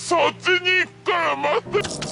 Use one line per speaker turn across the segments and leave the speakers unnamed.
そっちに行くから待って。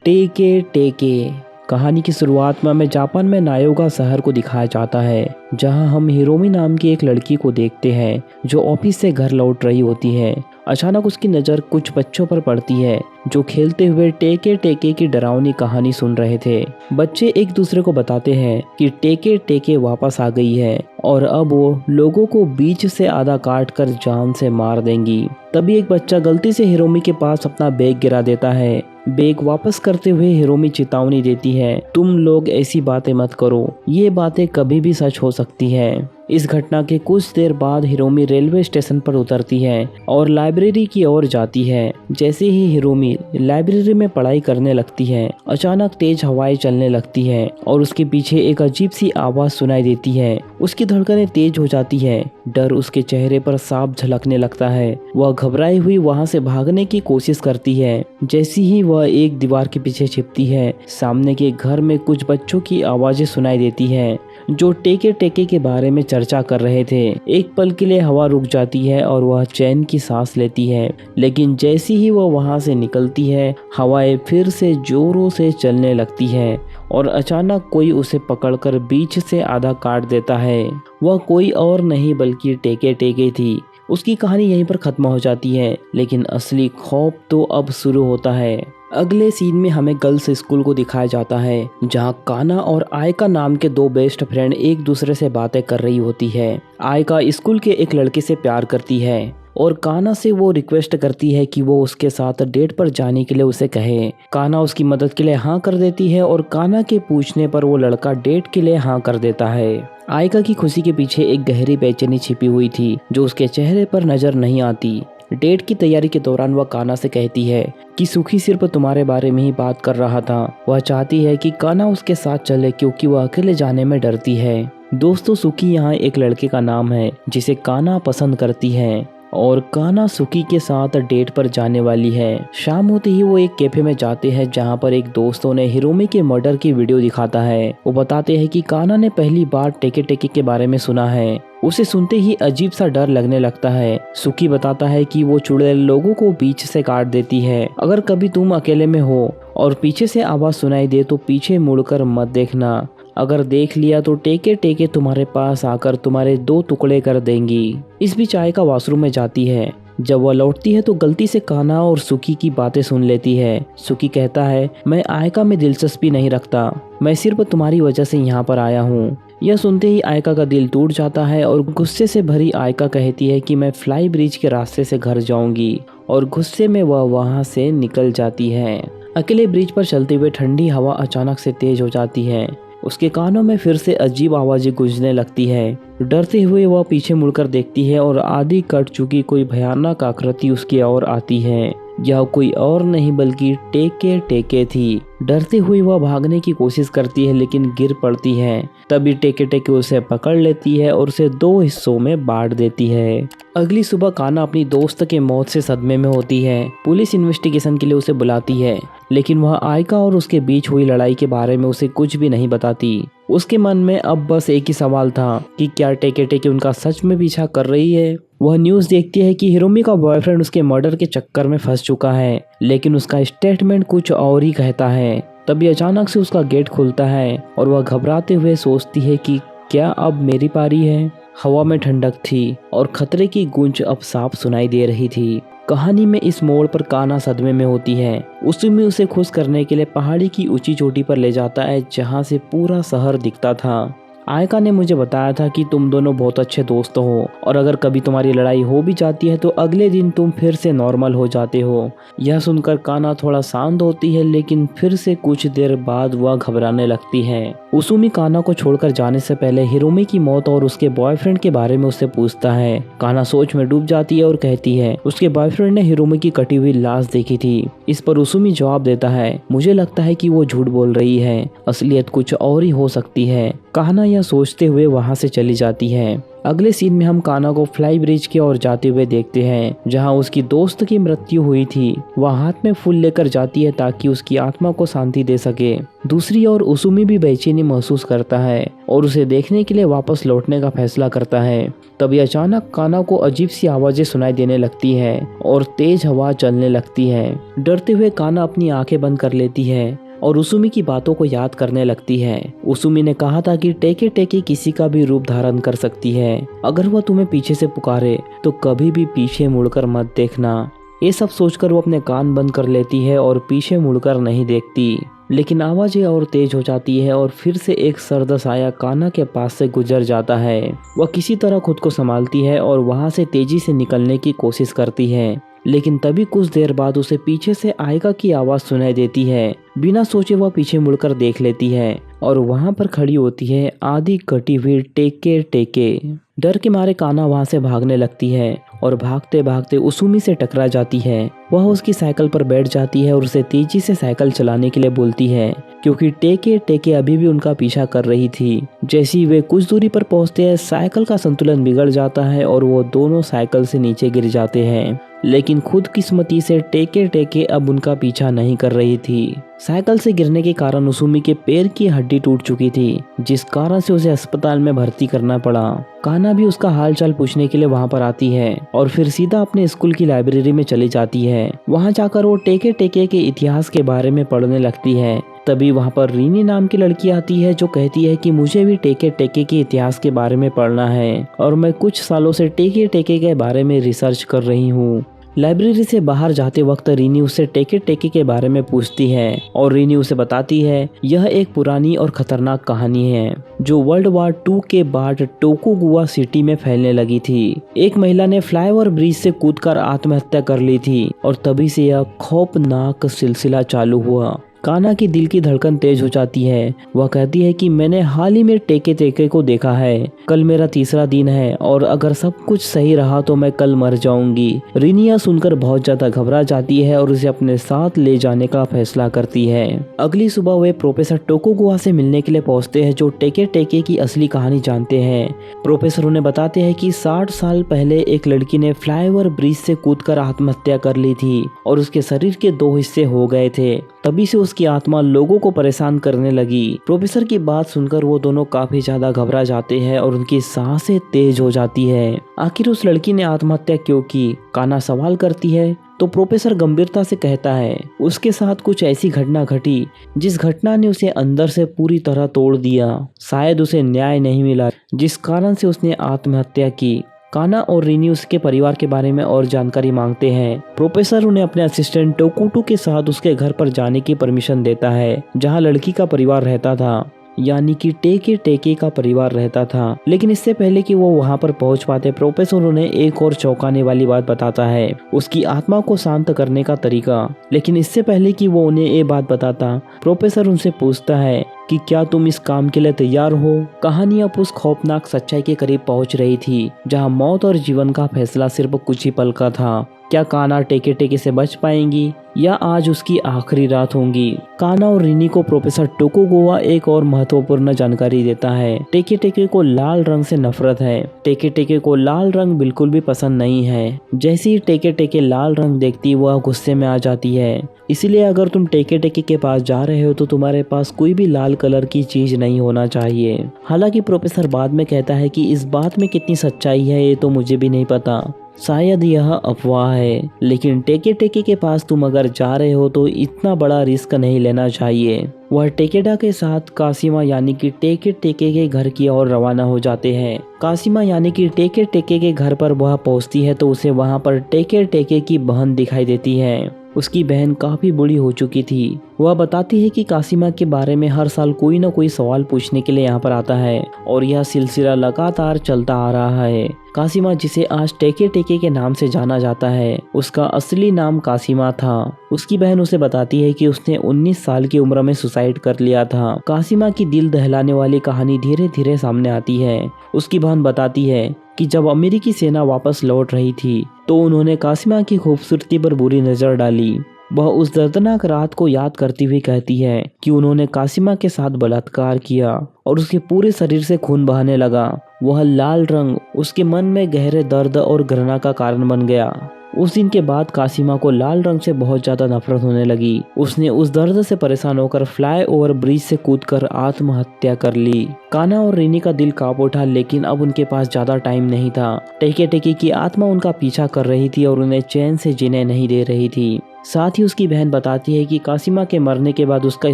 टेके टेके। कहानी की शुरुआत में हमें जापान में नायोगा शहर को दिखाया जाता है, जहां हम हिरोमी नाम की एक लड़की को देखते हैं जो ऑफिस से घर लौट रही होती है। अचानक उसकी नज़र कुछ बच्चों पर पड़ती है जो खेलते हुए टेके टेके की डरावनी कहानी सुन रहे थे। बच्चे एक दूसरे को बताते हैं कि टेके टेके वापस आ गई है और अब वो लोगों को बीच से आधा काट कर जान से मार देंगी। तभी एक बच्चा गलती से हिरोमी के पास अपना बैग गिरा देता है। बैग वापस करते हुए हिरोमी चेतावनी देती है, तुम लोग ऐसी बातें मत करो, ये बातें कभी भी सच हो सकती है। इस घटना के कुछ देर बाद हिरोमी रेलवे स्टेशन पर उतरती है और लाइब्रेरी की ओर जाती है। जैसे ही हिरोमी लाइब्रेरी में पढ़ाई करने लगती है, अचानक तेज हवाएं चलने लगती है और उसके पीछे एक अजीब सी आवाज सुनाई देती है। उसकी धड़कनें तेज हो जाती है, डर उसके चेहरे पर साफ झलकने लगता है। वह घबराई हुई वहां से भागने की कोशिश करती है। जैसे ही वह एक दीवार के पीछे छिपती है, सामने के घर में कुछ बच्चों की आवाजें सुनाई देती है जो टेके टेके के बारे में चर्चा कर रहे थे। एक पल के लिए हवा रुक जाती है और वह चैन की सांस लेती है, लेकिन जैसे ही वह वहां से निकलती है, हवाएं फिर से जोरों से चलने लगती है और अचानक कोई उसे पकड़कर बीच से आधा काट देता है। वह कोई और नहीं बल्कि टेके टेके थी। उसकी कहानी यहीं पर खत्म हो जाती है, लेकिन असली खौफ तो अब शुरू होता है। अगले सीन में हमें गर्ल्स स्कूल को दिखाया जाता है, जहां काना और आयका नाम के दो बेस्ट फ्रेंड एक दूसरे से बातें कर रही होती है। आयका स्कूल के एक लड़के से प्यार करती है और काना से वो रिक्वेस्ट करती है कि वो उसके साथ डेट पर जाने के लिए उसे कहे। काना उसकी मदद के लिए हाँ कर देती है और काना के पूछने पर वो लड़का डेट के लिए हाँ कर देता है। आयका की खुशी के पीछे एक गहरी बेचैनी छिपी हुई थी जो उसके चेहरे पर नजर नहीं आती। डेट की तैयारी के दौरान वह काना से कहती है कि सुखी सिर्फ तुम्हारे बारे में ही बात कर रहा था। वह चाहती है कि काना उसके साथ चले क्योंकि वह अकेले जाने में डरती है। दोस्तों, सुखी यहाँ एक लड़के का नाम है जिसे काना पसंद करती है और काना सुकी के साथ डेट पर जाने वाली है। शाम होते ही वो एक कैफे में जाते हैं जहाँ पर एक दोस्तों ने हिरोमी के मर्डर की वीडियो दिखाता है। वो बताते हैं कि काना ने पहली बार टेके टेके के बारे में सुना है। उसे सुनते ही अजीब सा डर लगने लगता है। सुकी बताता है कि वो चुड़ैल लोगों को बीच से काट देती है। अगर कभी तुम अकेले में हो और पीछे से आवाज सुनाई दे तो पीछे मुड़कर मत देखना। अगर देख लिया तो टेके टेके तुम्हारे पास आकर तुम्हारे दो टुकड़े कर देंगी। इस बीच आयका वॉशरूम में जाती है। जब वह लौटती है तो गलती से काना और सुकी की बातें सुन लेती है। सुकी कहता है, मैं आयका में दिलचस्पी नहीं रखता, मैं सिर्फ तुम्हारी वजह से यहाँ पर आया हूँ। यह सुनते ही आयका का दिल टूट जाता है और गुस्से से भरी आयका कहती है कि मैं फ्लाई ब्रिज के रास्ते से घर जाऊंगी और गुस्से में वह वहाँ से निकल जाती है। अकेले ब्रिज पर चलते हुए ठंडी हवा अचानक से तेज हो जाती है। उसके कानों में फिर से अजीब आवाजें गूंजने लगती है। डरते हुए वह पीछे मुड़कर देखती है और आधी कट चुकी कोई भयानक आकृति उसकी ओर आती है। यह कोई और नहीं बल्कि टेके टेके थी। डरते हुए वह भागने की कोशिश करती है लेकिन गिर पड़ती है। तभी टेके टेके उसे पकड़ लेती है और उसे दो हिस्सों में बांट देती है। अगली सुबह काना अपनी दोस्त के मौत से सदमे में होती है। पुलिस इन्वेस्टिगेशन के लिए उसे बुलाती है, लेकिन वह आयका और उसके बीच हुई लड़ाई के बारे में उसे कुछ भी नहीं बताती। उसके मन में अब बस एक ही सवाल था कि क्या टेके टेके उनका सच में पीछा कर रही है। वह न्यूज़ देखती है कि हिरोमी का बॉयफ्रेंड उसके मर्डर के चक्कर में फंस चुका है, लेकिन उसका स्टेटमेंट कुछ और ही कहता है। तभी अचानक से उसका गेट खुलता है और वह घबराते हुए सोचती है कि क्या अब मेरी पारी है। हवा में ठंडक थी और खतरे की गूंज अब साफ सुनाई दे रही थी। कहानी में इस मोड़ पर काना सदमे में होती है। उसमें उसे खुश करने के लिए पहाड़ी की ऊंची चोटी पर ले जाता है जहां से पूरा शहर दिखता था। आयका ने मुझे बताया था कि तुम दोनों बहुत अच्छे दोस्त हो और अगर कभी तुम्हारी लड़ाई हो भी जाती है तो अगले दिन तुम फिर से नॉर्मल हो जाते हो। यह सुनकर काना थोड़ा शांत होती है, लेकिन फिर से कुछ देर बाद वह घबराने लगती है। उसूमी काना को छोड़कर जाने से पहले हिरोमी की मौत और उसके बॉयफ्रेंड के बारे में उससे पूछता है। काना सोच में डूब जाती है और कहती है उसके बॉयफ्रेंड ने हिरोमी की कटी हुई लाश देखी थी। इस पर उसूमी जवाब देता है, मुझे लगता है कि वो झूठ बोल रही है, असलियत कुछ और ही हो सकती है। काना यह सोचते हुए वहां से चली जाती है। अगले सीन में हम काना को फ्लाई ब्रिज की ओर जाते हुए देखते हैं, जहां उसकी दोस्त की मृत्यु हुई थी। वह हाथ में फूल लेकर जाती है ताकि उसकी आत्मा को शांति दे सके। दूसरी ओर उसूमी भी बेचैनी महसूस करता है और उसे देखने के लिए वापस लौटने का फैसला करता है। तभी अचानक काना को अजीब सी आवाजें सुनाई देने लगती है और तेज हवा चलने लगती है। डरते हुए काना अपनी आंखें बंद कर लेती है और उसूमी की बातों को याद करने लगती है। उसूमी ने कहा था कि टेके टेके किसी का भी रूप धारण कर सकती है। अगर वह तुम्हें पीछे से पुकारे तो कभी भी पीछे मुड़कर मत देखना। ये सब सोचकर वो अपने कान बंद कर लेती है और पीछे मुड़कर नहीं देखती। लेकिन आवाजें और तेज हो जाती है और फिर से एक सर्द साया काना के पास से गुजर जाता है। वह किसी तरह खुद को संभालती है और वहां से तेजी से निकलने की कोशिश करती है, लेकिन तभी कुछ देर बाद उसे पीछे से आयका की आवाज सुनाई देती है। बिना सोचे वह पीछे मुड़कर देख लेती है और वहां पर खड़ी होती है आधी कटी हुई टेके टेके। डर के मारे काना वहां से भागने लगती है और भागते भागते उसूमी से टकरा जाती है। वह उसकी साइकिल पर बैठ जाती है और उसे तेजी से साइकिल चलाने के लिए बोलती है, क्योंकि टेके टेके अभी भी उनका पीछा कर रही थी। जैसे ही वे कुछ दूरी पर पहुंचते हैं, साइकिल का संतुलन बिगड़ जाता है और वो दोनों साइकिल से नीचे गिर जाते हैं। लेकिन खुदकिस्मती से टेके टेके अब उनका पीछा नहीं कर रही थी। साइकिल से गिरने के कारण उसूमी के पैर की हड्डी टूट चुकी थी, जिस कारण से उसे अस्पताल में भर्ती करना पड़ा। काना भी उसका हालचाल पूछने के लिए वहां पर आती है और फिर सीधा अपने स्कूल की लाइब्रेरी में चली जाती है। वहां जाकर वो टेके टेके के इतिहास के बारे में पढ़ने लगती है। तभी वहां पर रीनी नाम की लड़की आती है, जो कहती है कि मुझे भी टेके टेके के इतिहास के बारे में पढ़ना है और मैं कुछ सालों से टेके टेके के बारे में रिसर्च कर रही हूँ। लाइब्रेरी से बाहर जाते वक्त रीनी उससे टेके टेके के बारे में पूछती है और रीनी उसे बताती है यह एक पुरानी और खतरनाक कहानी है जो वर्ल्ड वार 2 के बाद टोकुगावा सिटी में फैलने लगी थी। एक महिला ने फ्लाईओवर ब्रिज से कूदकर आत्महत्या कर ली थी और तभी से यह खौफनाक सिलसिला चालू हुआ। काना की दिल की धड़कन तेज हो जाती है। वह कहती है कि मैंने हाल ही में टेके टेके को देखा है। कल मेरा तीसरा दिन है और अगर सब कुछ सही रहा तो मैं कल मर जाऊंगी। रिनिया सुनकर बहुत ज्यादा घबरा जाती है और उसे अपने साथ ले जाने का फैसला करती है। अगली सुबह वे प्रोफेसर टोकुगावा से मिलने के लिए पहुंचते हैं, जो टेके टेके की असली कहानी जानते हैं। प्रोफेसर उन्हें बताते हैं कि 60 साल पहले एक लड़की ने फ्लाईओवर ब्रिज से कूदकर आत्महत्या कर ली थी और उसके शरीर के 2 हिस्से हो गए थे। तभी से उसकी आत्मा लोगों को परेशान करने लगी। प्रोफेसर की बात सुनकर वो दोनों काफी ज्यादा घबरा जाते हैं और उनकी सांसें तेज हो जाती है। आखिर उस लड़की ने आत्महत्या क्यों की? काना सवाल करती है तो प्रोफेसर गंभीरता से कहता है उसके साथ कुछ ऐसी घटना घटी जिस घटना ने उसे अंदर से पूरी तरह तोड़ दिया। शायद उसे न्याय नहीं मिला, जिस कारण से उसने आत्महत्या की। काना और रीनी उसके परिवार के बारे में और जानकारी मांगते हैं। प्रोफेसर उन्हें अपने असिस्टेंट टोकुटू के साथ उसके घर पर जाने की परमिशन देता है, जहां लड़की का परिवार रहता था, यानी कि टेके टेके का परिवार रहता था। लेकिन इससे पहले कि वो वहां पर पहुंच पाते, प्रोफेसर उन्हें एक और चौंकाने वाली बात बताता है, उसकी आत्मा को शांत करने का तरीका। लेकिन इससे पहले कि वो उन्हें ये बात बताता, प्रोफेसर उनसे पूछता है कि क्या तुम इस काम के लिए तैयार हो? कहानी अब उस खौफनाक सच्चाई के करीब पहुंच रही थी, जहां मौत और जीवन का फैसला सिर्फ कुछ ही पल का था। क्या काना टेके टेके से बच पाएंगी या आज उसकी आखिरी रात होंगी? काना और रीनी को प्रोफेसर टोकुगावा एक और महत्वपूर्ण जानकारी देता है। टेके टेके को लाल रंग से नफरत है। टेके टेके को लाल रंग बिल्कुल भी पसंद नहीं है। जैसे ही टेके टेके लाल रंग देखती, वह गुस्से में आ जाती है। इसलिए अगर तुम टेके टेके के पास जा रहे हो तो तुम्हारे पास कोई भी लाल कलर की चीज नहीं होना चाहिए। हालांकि प्रोफेसर बाद में कहता है कि इस बात में कितनी सच्चाई है ये तो मुझे भी नहीं पता, शायद यह अफवाह है। लेकिन टेके टेके के पास तुम अगर जा रहे हो तो इतना बड़ा रिस्क नहीं लेना चाहिए। वह टेकेडा के साथ कासिमा यानी कि टेके टेके के घर की ओर रवाना हो जाते हैं। कासिमा यानी कि टेके टेके के घर पर वह पहुंचती है तो उसे वहां पर टेके टेके की बहन दिखाई देती है। उसकी बहन काफी बूढ़ी हो चुकी थी। वह बताती है कि कासिमा के बारे में हर साल कोई न कोई सवाल पूछने के लिए यहाँ पर आता है और यह सिलसिला लगातार चलता आ रहा है। कासिमा, जिसे आज टेके टेके के नाम से जाना जाता है, उसका असली नाम कासिमा था। उसकी बहन उसे बताती है कि उसने 19 साल की उम्र में सुसाइड कर लिया था। कासिमा की दिल दहलाने वाली कहानी धीरे धीरे सामने आती है। उसकी बहन बताती है कि जब अमेरिकी सेना वापस लौट रही थी तो उन्होंने कासिमा की खूबसूरती पर बुरी नजर डाली। वह उस दर्दनाक रात को याद करती हुई कहती है कि उन्होंने कासिमा के साथ बलात्कार किया और उसके पूरे शरीर से खून बहने लगा। वह लाल रंग उसके मन में गहरे दर्द और घृणा का कारण बन गया। उस दिन के बाद कासिमा को लाल रंग से बहुत ज्यादा नफरत होने लगी। उसने उस दर्द से परेशान होकर फ्लाईओवर ब्रिज से कूदकर आत्महत्या कर ली। कान्हा और रीनी का दिल कांप उठा, लेकिन अब उनके पास ज्यादा टाइम नहीं था। टेके टेके की आत्मा उनका पीछा कर रही थी और उन्हें चैन से जीने नहीं दे रही थी। साथ ही उसकी बहन बताती है कि कासिमा के मरने के बाद उसका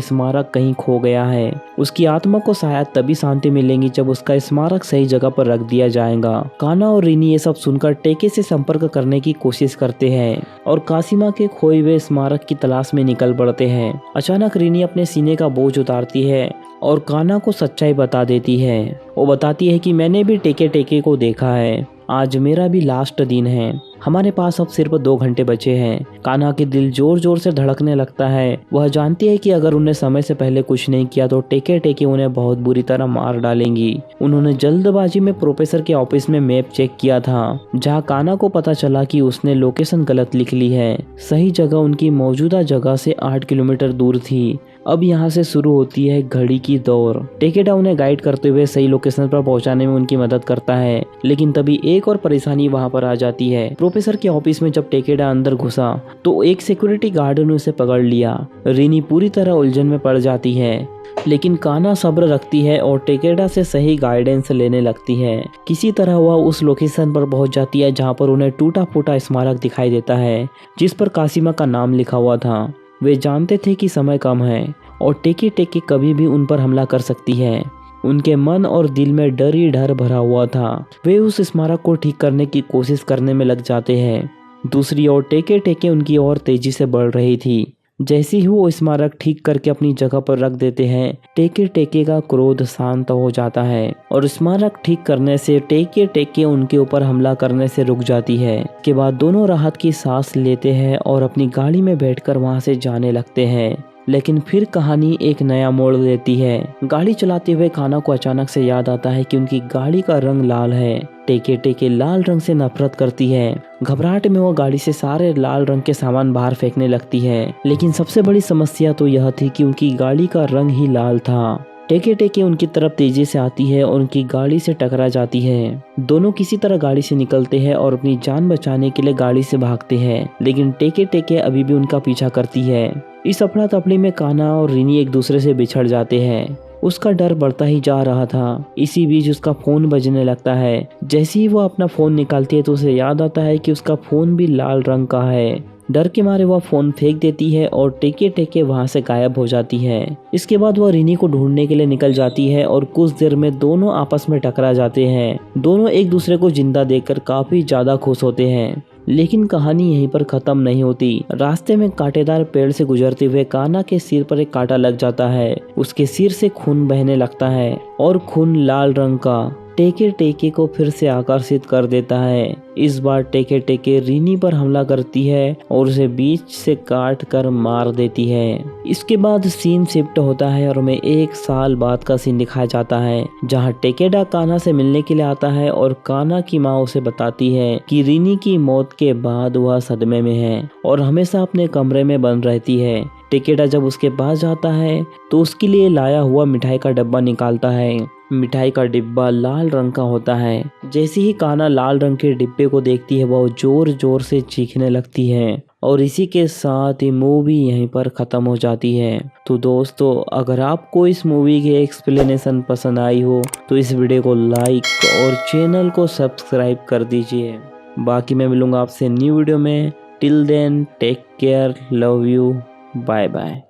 स्मारक कहीं खो गया है। उसकी आत्मा को शायद तभी शांति मिलेगी जब उसका स्मारक सही जगह पर रख दिया जाएगा। कान्हा और रीनी ये सब सुनकर टेके से संपर्क करने की कोशिश करते हैं और कासिमा के खोए हुए स्मारक की तलाश में निकल पड़ते हैं। अचानक रीनी अपने सीने का बोझ उतारती है और कान्हा को सच्चाई बता देती है। वो बताती है कि मैंने भी टेके टेके को देखा है। आज मेरा भी लास्ट दिन है। हमारे पास अब सिर्फ 2 घंटे बचे हैं। कान्हा के दिल जोर जोर से धड़कने लगता है। वह जानती है कि अगर उन्हें समय से पहले कुछ नहीं किया तो टेके टेके उन्हें बहुत बुरी तरह मार डालेंगी। उन्होंने जल्दबाजी में प्रोफेसर के ऑफिस में मैप चेक किया था, जहाँ कान्हा को पता चला कि उसने लोकेशन गलत लिख ली है। सही जगह उनकी मौजूदा जगह से 8 किलोमीटर दूर थी। अब यहाँ से शुरू होती है घड़ी की दौड़। टेकेडा उन्हें गाइड करते हुए सही लोकेशन पर पहुंचाने में उनकी मदद करता है, लेकिन तभी एक और परेशानी वहाँ पर आ जाती है। प्रोफेसर के ऑफिस में जब टेकेडा अंदर घुसा तो एक सिक्योरिटी गार्ड ने उसे पकड़ लिया। रीनी पूरी तरह उलझन में पड़ जाती है, लेकिन कान्हा सब्र रखती है और टेकेडा से सही गाइडेंस लेने लगती है। किसी तरह वह उस लोकेशन पर पहुंच जाती है जहां पर उन्हें टूटा फूटा स्मारक दिखाई देता है, जिस पर कासिमा का नाम लिखा हुआ था। वे जानते थे कि समय कम है और टेके टेके कभी भी उन पर हमला कर सकती है। उनके मन और दिल में डर ही डर भरा हुआ था। वे उस स्मारक को ठीक करने की कोशिश करने में लग जाते हैं। दूसरी ओर टेके टेके उनकी ओर तेजी से बढ़ रही थी। जैसे ही वो स्मारक ठीक करके अपनी जगह पर रख देते हैं, टेके टेके का क्रोध शांत हो जाता है और स्मारक ठीक करने से टेके टेके उनके ऊपर हमला करने से रुक जाती है। के बाद दोनों राहत की सांस लेते हैं और अपनी गाड़ी में बैठकर वहां से जाने लगते हैं। लेकिन फिर कहानी एक नया मोड़ लेती है। गाड़ी चलाते हुए कान्हा को अचानक से याद आता है कि उनकी गाड़ी का रंग लाल है। टेके टेके लाल रंग से नफरत करती है। घबराहट में वो गाड़ी से सारे लाल रंग के सामान बाहर फेंकने लगती है, लेकिन सबसे बड़ी समस्या तो यह थी कि उनकी गाड़ी का रंग ही लाल था। टेके टेके उनकी तरफ तेजी से आती है और उनकी गाड़ी से टकरा जाती है। दोनों किसी तरह गाड़ी से निकलते हैं और अपनी जान बचाने के लिए गाड़ी से भागते हैं, लेकिन टेके टेके अभी भी उनका पीछा करती है। इस अफड़ा तफड़ी में कान्हा और रीनी एक दूसरे से बिछड़ जाते हैं। उसका डर बढ़ता ही जा रहा था। इसी बीच उसका फोन बजने लगता है। जैसे ही वो अपना फोन निकालती है तो उसे याद आता है कि उसका फोन भी लाल रंग का है। डर के मारे वह फोन फेंक देती है और टेके टेके वहां से गायब हो जाती है। इसके बाद वह रीनी को ढूंढने के लिए निकल जाती है और कुछ देर में दोनों आपस में टकरा जाते हैं। दोनों एक दूसरे को जिंदा देखकर काफी ज्यादा खुश होते हैं। लेकिन कहानी यहीं पर खत्म नहीं होती। रास्ते में कांटेदार पेड़ से गुजरते हुए कान्हा के सिर पर एक कांटा लग जाता है। उसके सिर से खून बहने लगता है और खून लाल रंग का टेके टेके को फिर से आकर्षित कर देता है। इस बार टेके टेके रीनी पर हमला करती है और उसे बीच से काट कर मार देती है। इसके बाद सीन शिफ्ट होता है और हमें 1 साल बाद का सीन दिखाया जाता है, जहां टेकेडा कान्हा से मिलने के लिए आता है और कान्हा की माँ उसे बताती है कि रीनी की मौत के बाद वह सदमे में है और हमेशा अपने कमरे में बंद रहती है। टेकेडा जब उसके पास जाता है तो उसके लिए लाया हुआ मिठाई का डब्बा निकालता है। मिठाई का डिब्बा लाल रंग का होता है। जैसे ही कान्हा लाल रंग के डिब्बे को देखती है वह जोर जोर से चीखने लगती है और इसी के साथ ही मूवी यहीं पर खत्म हो जाती है। तो दोस्तों, अगर आपको इस मूवी की एक्सप्लेनेशन पसंद आई हो तो इस वीडियो को लाइक और चैनल को सब्सक्राइब कर दीजिए। बाकी मैं मिलूंगा आपसे न्यू वीडियो में। Till then take care, love you, bye bye.